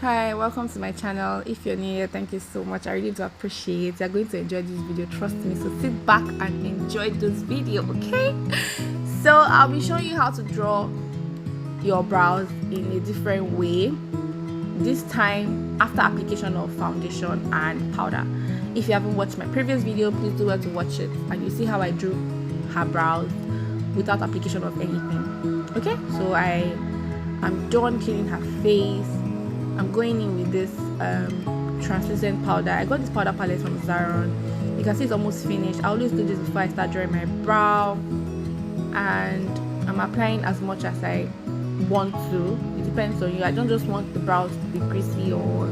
Hi, welcome to my channel. If you're new here, thank you so much. I really do appreciate. You're going to enjoy this video, trust me. So sit back and enjoy this video, okay? So I'll be showing you how to draw your brows in a different way. This time after application of foundation and powder. If you haven't watched my previous video, please do well to watch it, and you see how I drew her brows without application of anything. Okay, so I'm done cleaning her face. I'm going in with this translucent powder. I got this powder palette from Zaron. You can see it's almost finished. I always do this before I start drawing my brow, and I'm applying as much as I want to. It depends on you. I don't just want the brows to be greasy or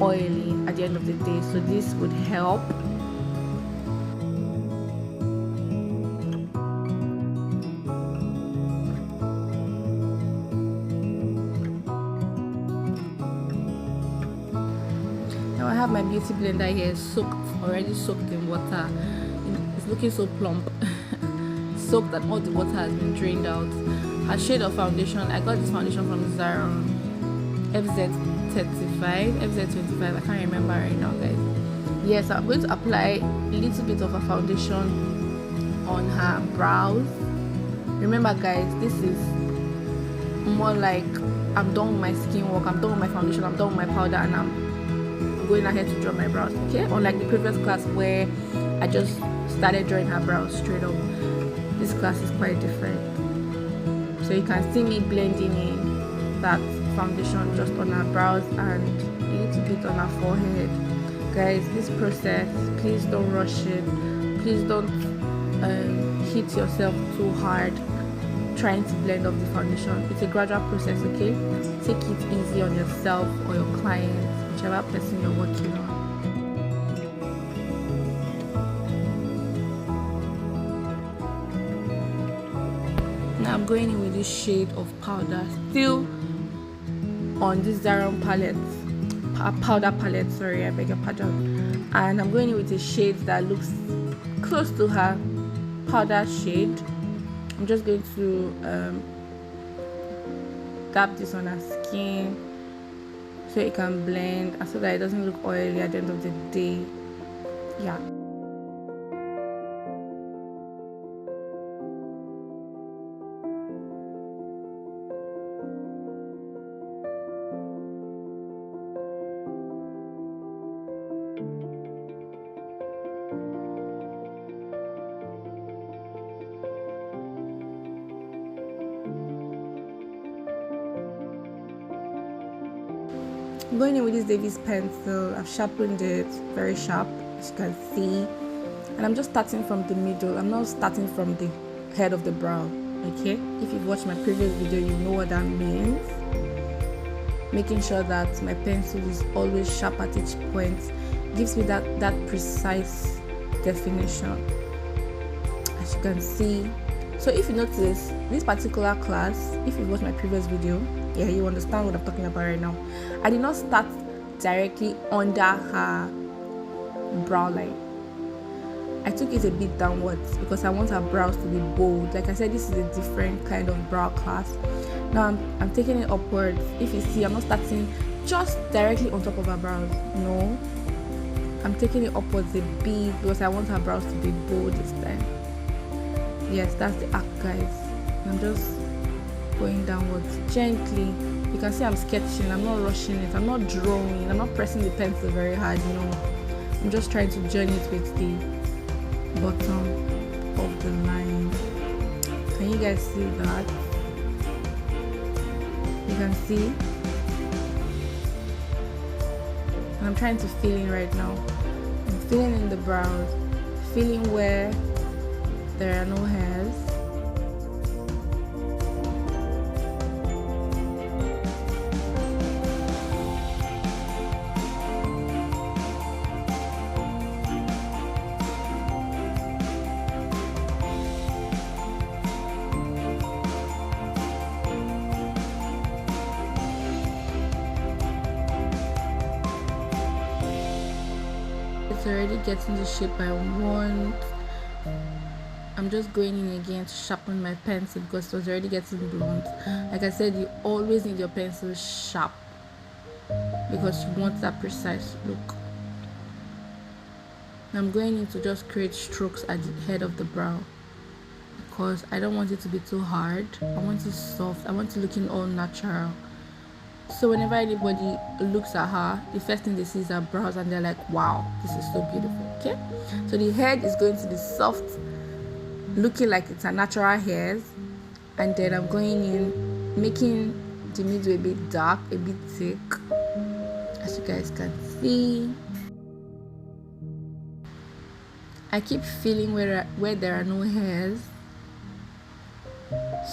oily at the end of the day, so this would help. Now I have my beauty blender here already soaked in water. It's looking so plump. Soaked and all the water has been drained out. A shade of foundation. I got this foundation from Zaron, FZ35, FZ25. I can't remember right now, guys. Yes, I'm going to apply a little bit of a foundation on her brows. Remember, guys, this is more like I'm done with my skin work, I'm done with my foundation, I'm done with my powder, and I'm going ahead to draw my brows. Okay, unlike the previous class where I just started drawing her brows straight up, this class is quite different. So you can see me blending in that foundation just on her brows and a little bit on her forehead. Guys, this process, please don't rush it. Please don't hit yourself too hard trying to blend off the foundation. It's a gradual process, okay? Take it easy on yourself or your clients, whichever person you're working on. Now I'm going in with this shade of powder, still on this Zaron palette, powder palette, sorry, I beg your pardon. And I'm going in with a shade that looks close to her powder shade. I'm just going to tap this on her skin so it can blend and so that it doesn't look oily at the end of the day. Yeah. I'm going in with this Davis pencil. I've sharpened it very sharp, as you can see, and I'm just starting from the middle. I'm not starting from the head of the brow. Okay, if you've watched my previous video, you know what that means. Making sure that my pencil is always sharp at each point gives me that precise definition, as you can see. So if you notice this particular class, if you've watched my previous video, yeah, you understand what I'm talking about right now. I did not start directly under her brow line. I took it a bit downwards because I want her brows to be bold. Like I said, this is a different kind of brow class. Now I'm taking it upwards. If you see, I'm not starting just directly on top of her brows. No, I'm taking it upwards a bit because I want her brows to be bold this time. Yes, that's the act, guys. I'm just going downwards gently. You can see I'm sketching, I'm not rushing it, I'm not drawing, I'm not pressing the pencil very hard, you know. I'm just trying to join it with the bottom of the line. Can you guys see that? You can see, and I'm trying to fill in right now. I'm filling in the brows, feeling where there are no hairs. It's already getting the shape I want. I'm just going in again to sharpen my pencil because it was already getting blunt. Like I said, you always need your pencil sharp. because you want that precise look. I'm going in to just create strokes at the head of the brow because I don't want it to be too hard. I want it soft. I want it looking all natural. So whenever anybody looks at her, the first thing they see is her brows and they're like, wow, this is so beautiful. Okay, so the head is going to be soft, looking like it's a natural hairs, and then I'm going in making the middle a bit dark, a bit thick, as you guys can see. I keep feeling where there are no hairs,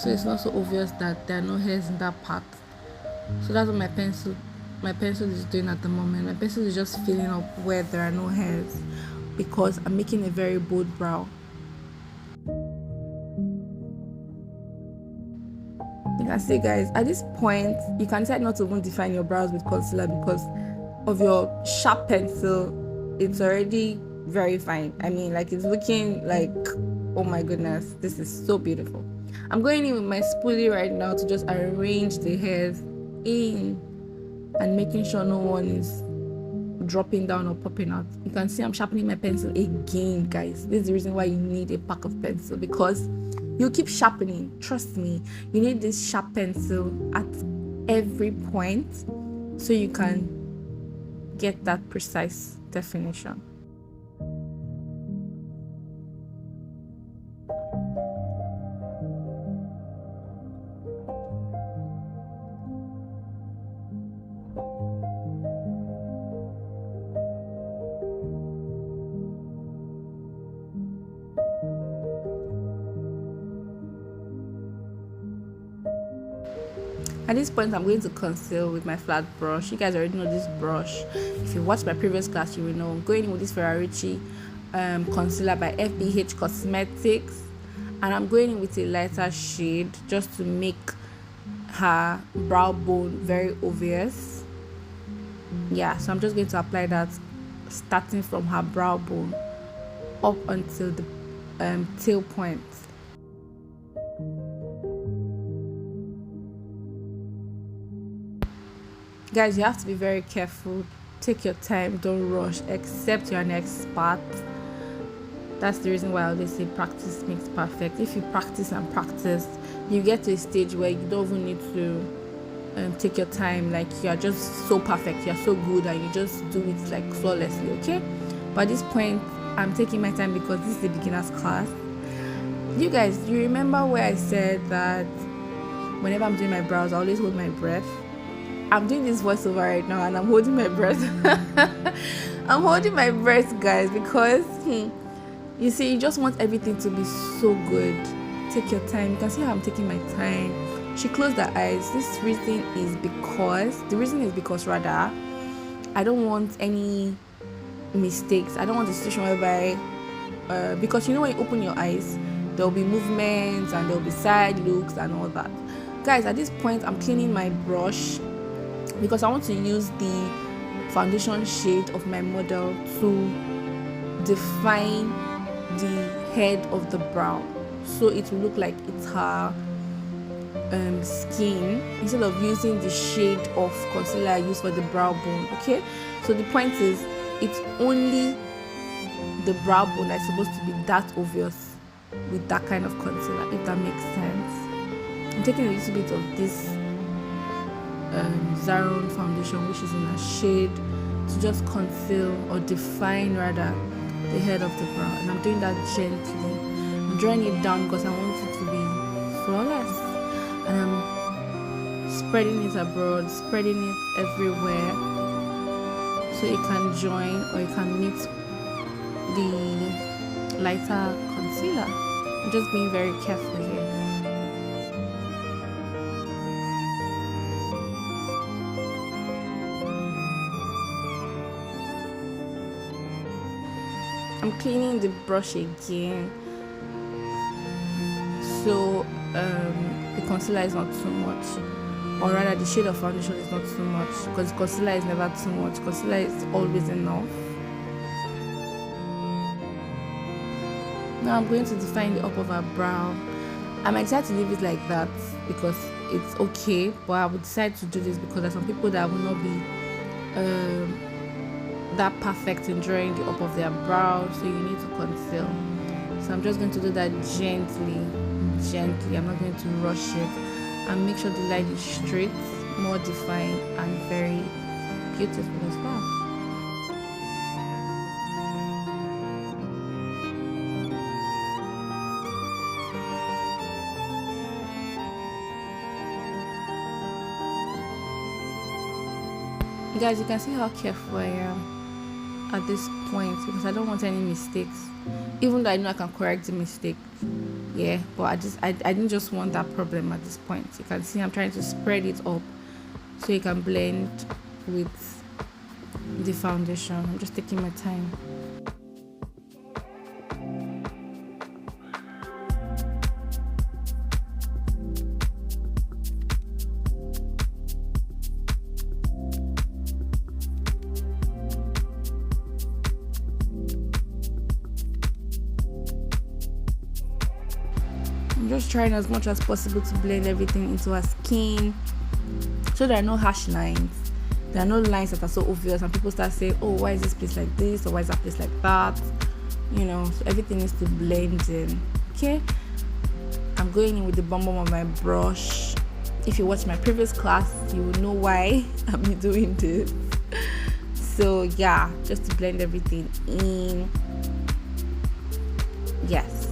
so it's not so obvious that there are no hairs in that part. So that's what my pencil is doing at the moment. My pencil is just filling up where there are no hairs because I'm making a very bold brow. You can see, guys, at this point you can decide not to even define your brows with concealer because of your sharp pencil. It's already very fine. I mean, like, it's looking like, oh my goodness, this is so beautiful. I'm going in with my spoolie right now to just arrange the hairs in and making sure no one is dropping down or popping out. You can see I'm sharpening my pencil again, guys. This is the reason why you need a pack of pencil, because you keep sharpening. Trust me, you need this sharp pencil at every point so you can get that precise definition. At this point, I'm going to conceal with my flat brush. You guys already know this brush. If you watched my previous class, you will know. I'm going in with this Ferrarici concealer by FBH Cosmetics, and I'm going in with a lighter shade just to make her brow bone very obvious. Yeah, so I'm just going to apply that starting from her brow bone up until the tail point. Guys, you have to be very careful. Take your time, don't rush, except you're an expert. That's the reason why I always say practice makes perfect. If you practice and practice, you get to a stage where you don't even need to take your time. Like, you're just so perfect, you're so good, and you just do it like flawlessly, okay? But at this point, I'm taking my time because this is the beginner's class. You guys, you remember where I said that whenever I'm doing my brows, I always hold my breath? I'm doing this voiceover right now and I'm holding my breath. I'm holding my breath, guys, because you see, you just want everything to be so good. Take your time. You can see how I'm taking my time. She closed her eyes. The reason is because I don't want any mistakes. I don't want a situation whereby because you know, when you open your eyes, there'll be movements and there'll be side looks and all that. Guys, at this point, I'm cleaning my brush because I want to use the foundation shade of my model to define the head of the brow, so it will look like it's her skin, instead of using the shade of concealer I use for the brow bone. Okay, so the point is, it's only the brow bone that's supposed to be that obvious with that kind of concealer, if that makes sense. I'm taking a little bit of this Zaron foundation, which is in a shade, to just conceal or define rather the head of the brow, and I'm doing that gently. I'm drawing it down because I want it to be flawless, and I'm spreading it abroad, spreading it everywhere, so it can join or it can meet the lighter concealer. I'm just being very careful here. I'm cleaning the brush again, so the concealer is not too much, or rather the shade of foundation is not too much, because concealer is never too much. Concealer is always enough. Now I'm going to define the up of her brow. I'm excited to leave it like that because it's okay, but I would decide to do this because there's some people that will not be that perfect in drawing the up of their brow, so you need to conceal. So I'm just going to do that gently. I'm not going to rush it, and make sure the line is straight, more defined, and very beautiful as well. Guys, you can see how careful I am at this point, because I don't want any mistakes, even though I know I can correct the mistake. Yeah, but I didn't just want that problem at this point. You can see I'm trying to spread it up so you can blend with the foundation. I'm just taking my time. I'm just trying as much as possible to blend everything into her skin, so there are no harsh lines. There are no lines that are so obvious and people start saying, oh, why is this place like this, or why is that place like that, so everything needs to blend in. Okay, I'm going in with the bottom of my brush. If you watch my previous class, you will know why I'm doing this. So yeah, just to blend everything in. Yes.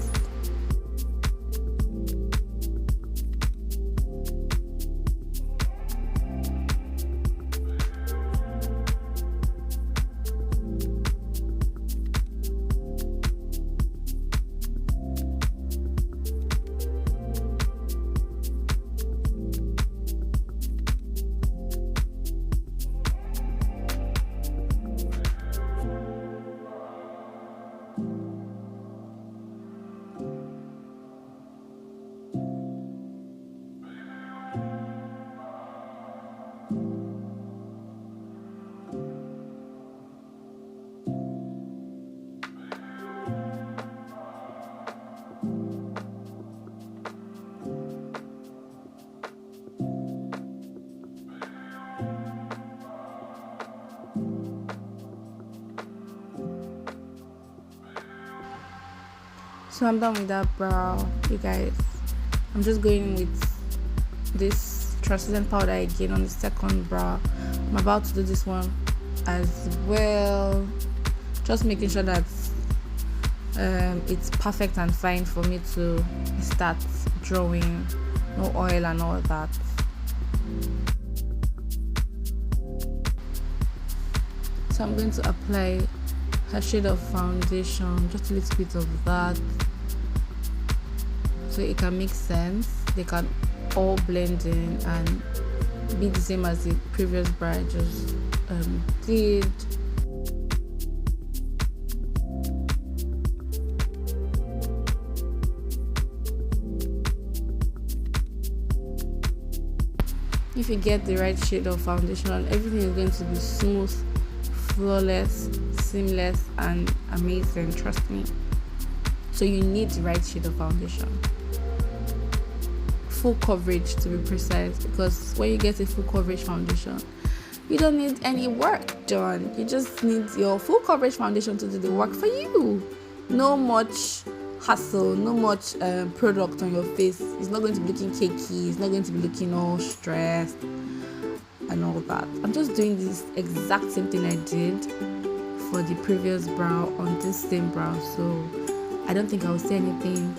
So I'm done with that brow, you guys. I'm just going with this translucent powder again on the second brow. I'm about to do this one as well, just making sure that it's perfect and fine for me to start drawing. No oil and all that. So I'm going to apply a shade of foundation, just a little bit of that, so it can make sense. They can all blend in and be the same as the previous brow I just did. If you get the right shade of foundation, everything is going to be smooth, flawless, seamless, and amazing, trust me. So you need the right shade of foundation, full coverage to be precise, because when you get a full coverage foundation, you don't need any work done. You just need your full coverage foundation to do the work for you. No much hassle, no much product on your face. It's not going to be looking cakey, it's not going to be looking all stressed and all that. I'm just doing this exact same thing I did for the previous brow on this same brow, so I don't think I'll say anything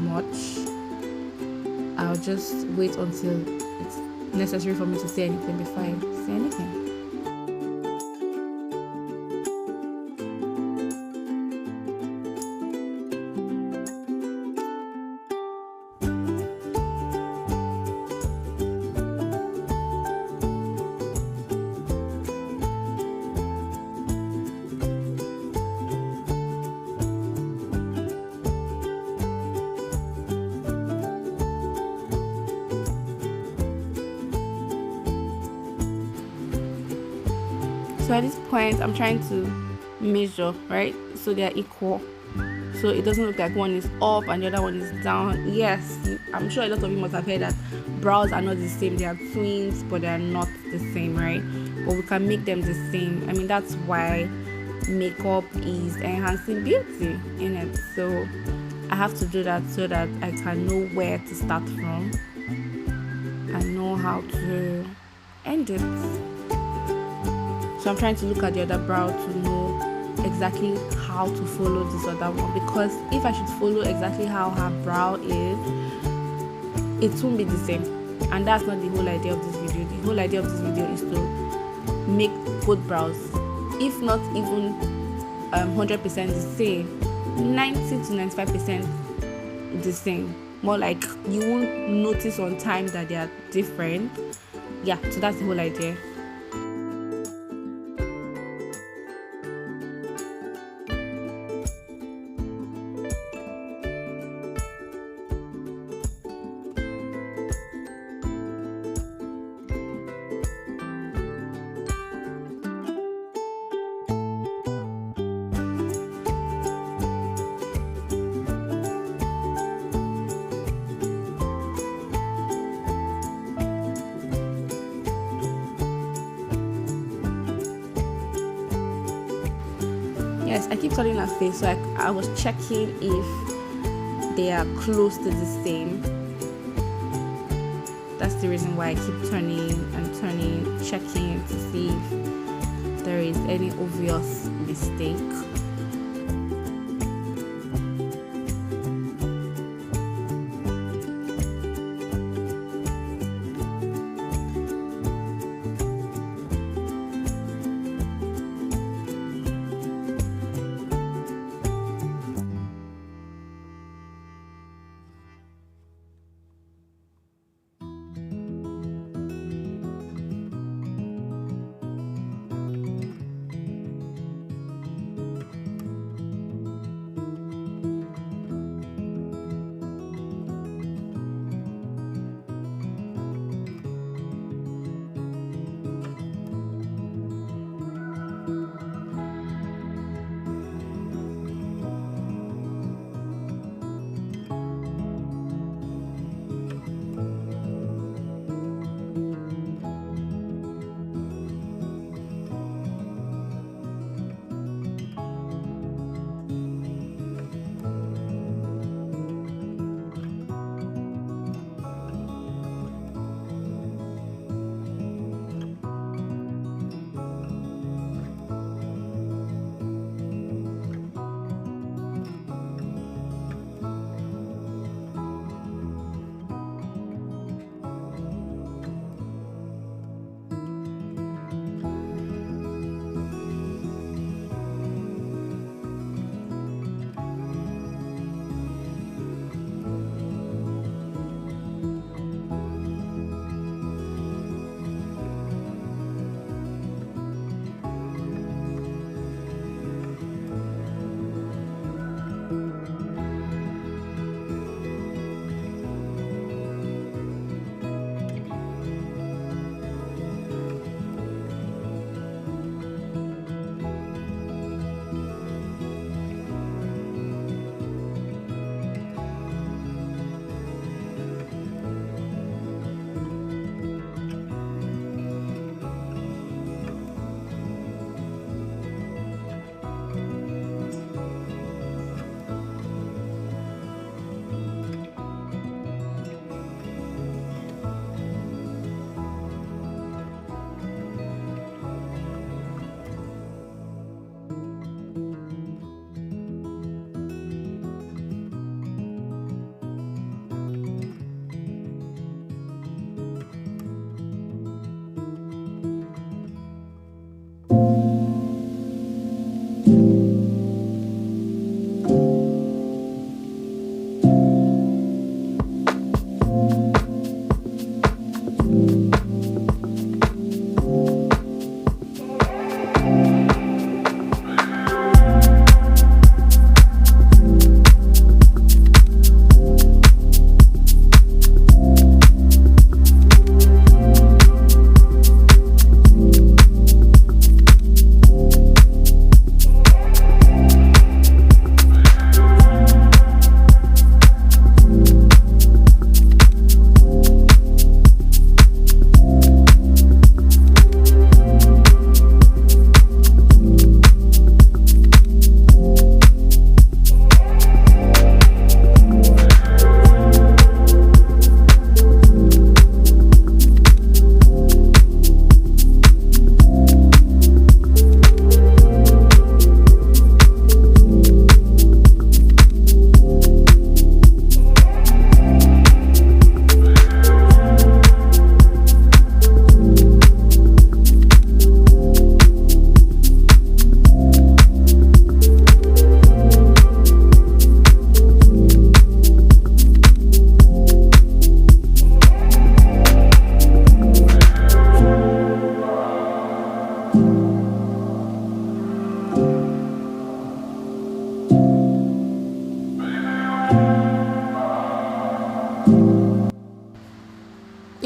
much. I'll just wait until it's necessary for me to say anything before I say anything. So at this point, I'm trying to measure, right? So they are equal. So it doesn't look like one is up and the other one is down. Yes, I'm sure a lot of you must have heard that brows are not the same. They are twins, but they are not the same, right? but we can make them the same. I mean, that's why makeup is enhancing beauty in it. So I have to do that so that I can know where to start from and know how to end it. So I'm trying to look at the other brow to know exactly how to follow this other one, because if I should follow exactly how her brow is, it won't be the same, and that's not the whole idea of this video. The whole idea of this video is to make both brows, if not even 100% the same, 90 to 95% the same. More like you won't notice on time that they are different. Yeah, so that's the whole idea. Yes, I keep turning her face, so I was checking if they are close to the same. That's the reason why I keep turning and turning, checking to see if there is any obvious mistake.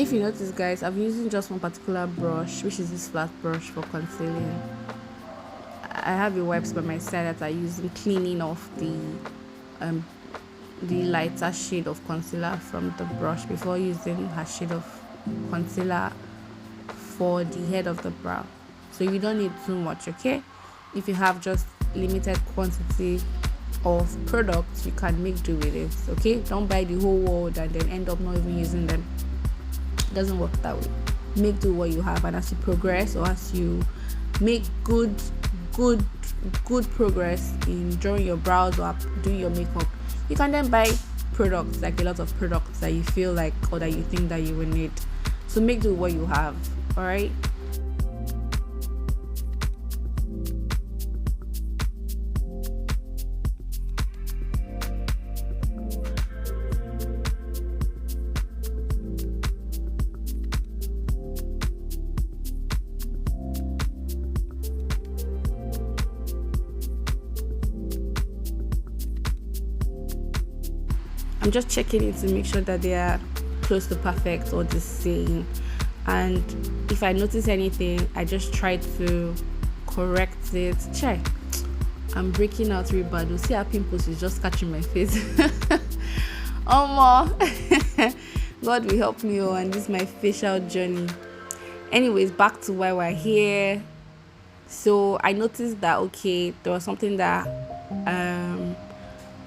if you notice, guys, I'm using just one particular brush, which is this flat brush for concealing. I have a wipes by my side that I use in cleaning off the lighter shade of concealer from the brush before using her shade of concealer for the head of the brow. So you don't need too much, okay? If you have just limited quantity of products, you can make do with it, okay? Don't buy the whole world and then end up not even using them. It doesn't work that way. Make do what you have, and as you progress, or as you make good progress in drawing your brows or doing your makeup, you can then buy products, like a lot of products that you feel like or that you think that you will need. So make do what you have. All right. I'm just checking it to make sure that they are close to perfect or the same, and if I notice anything, I just try to correct it. Check. I'm breaking out really bad. See how pimples is just catching my face. Oh my. God will help me on this my facial journey. Anyways, back to why we're here. So I noticed that okay, there was something that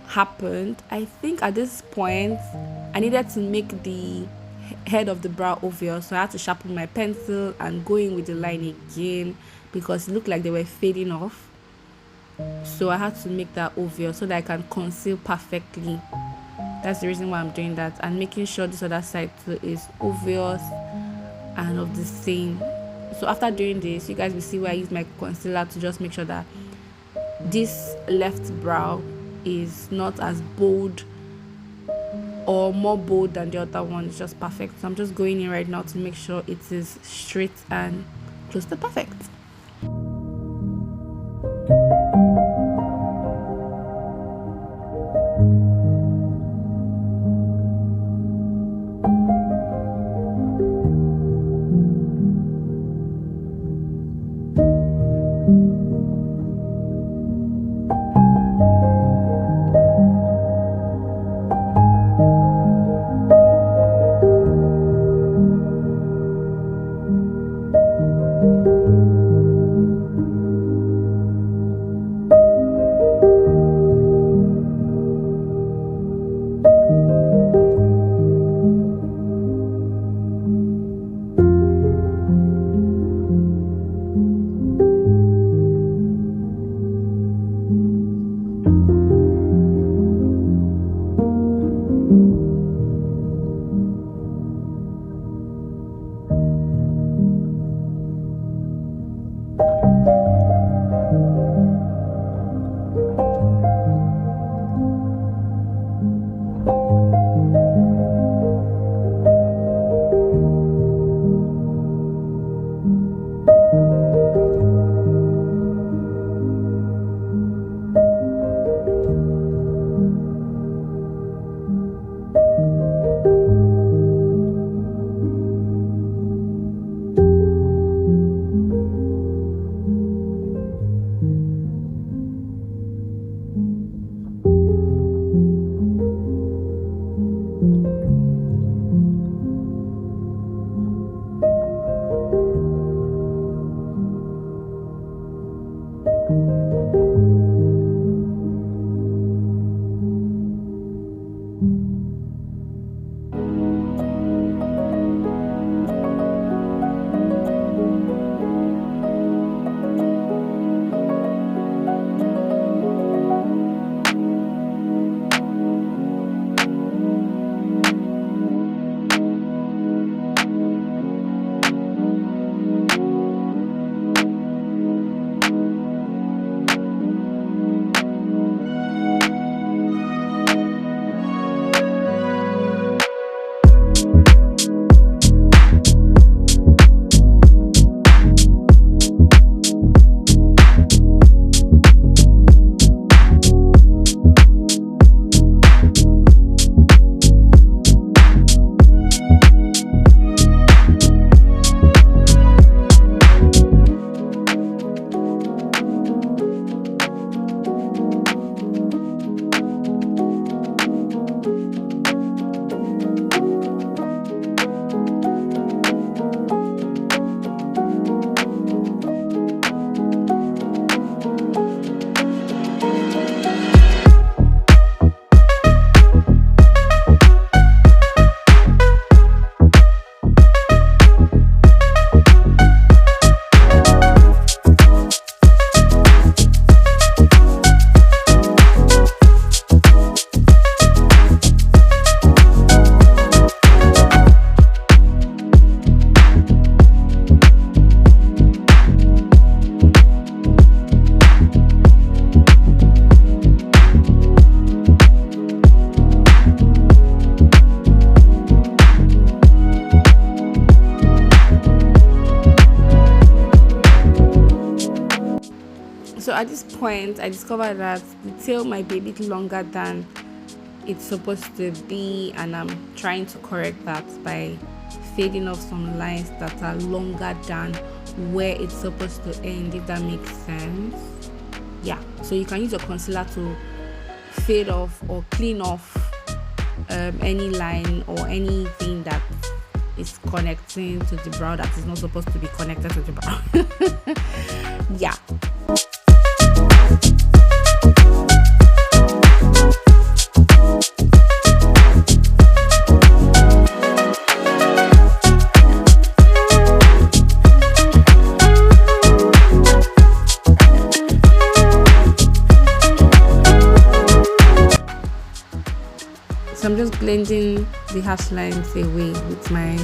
happened. I think at this point I needed to make the head of the brow obvious, so I had to sharpen my pencil and go in with the line again because it looked like they were fading off. So I had to make that obvious so that I can conceal perfectly. That's the reason why I'm doing that, and making sure this other side too is obvious and of the same. So after doing this, you guys will see where I use my concealer to just make sure that this left brow is not as bold or more bold than the other one. It's just perfect. So I'm just going in right now to make sure it is straight and close to perfect. So at this point, I discovered that the tail might be a bit longer than it's supposed to be, and I'm trying to correct that by fading off some lines that are longer than where it's supposed to end, if that makes sense. Yeah, so you can use your concealer to fade off or clean off any line or anything that is connecting to the brow that is not supposed to be connected to the brow. Yeah. So I'm just blending the harsh lines away with my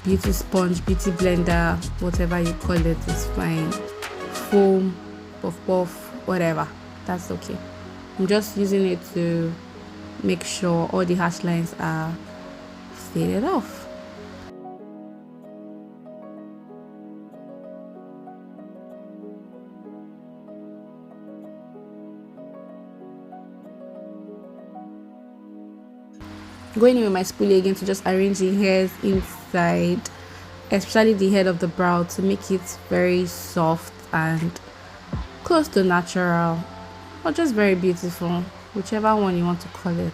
beauty sponge, beauty blender, whatever you call it, is fine. Foam, puff puff, whatever, that's okay. I'm just using it to make sure all the harsh lines are faded off. Going in with my spoolie again to just arrange the hairs inside, especially the head of the brow, to make it very soft and close to natural, or just very beautiful, whichever one you want to call it.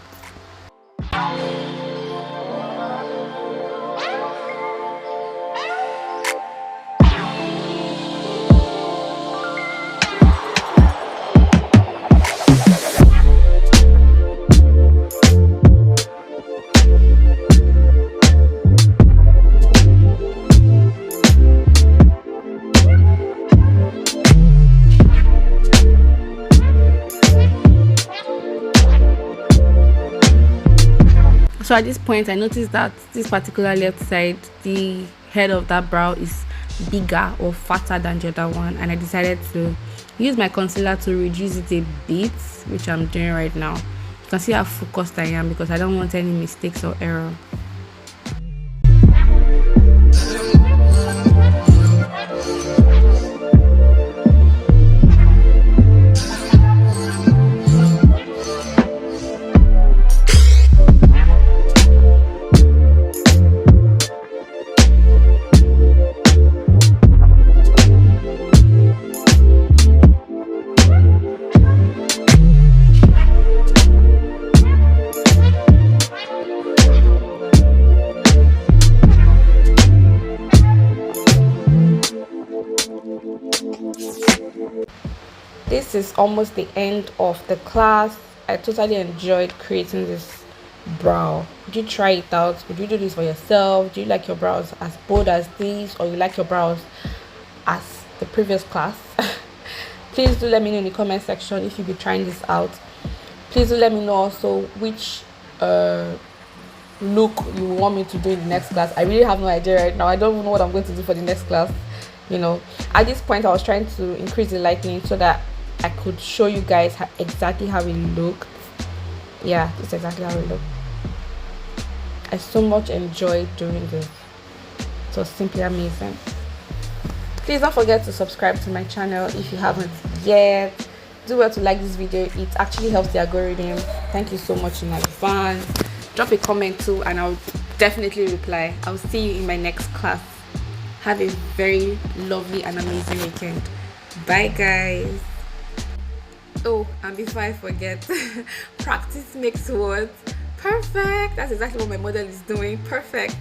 So at this point, I noticed that this particular left side, the head of that brow is bigger or fatter than the other one, and I decided to use my concealer to reduce it a bit, which I'm doing right now. You can see how focused I am because I don't want any mistakes or error. This is almost the end of the class. I totally enjoyed creating this brow. Would you try it out? Would you do this for yourself? Do you like your brows as bold as these, or you like your brows as the previous class? Please do let me know in the comment section if you'll be trying this out. Please do let me know also which look you want me to do in the next class. I really have no idea right now. I don't even know what I'm going to do for the next class. You know, at this point I was trying to increase the lightning so that I could show you guys exactly how it looked. Yeah, it's exactly how it looked. I so much enjoyed doing this. It was simply amazing. Please don't forget to subscribe to my channel if you haven't yet. Do well to like this video. It actually helps the algorithm. Thank you so much in advance. Drop a comment too and I'll definitely reply. I'll see you in my next class. Have a very lovely and amazing weekend. Bye guys. Oh, and before I forget, practice makes what perfect. That's exactly what my model is doing. Perfect.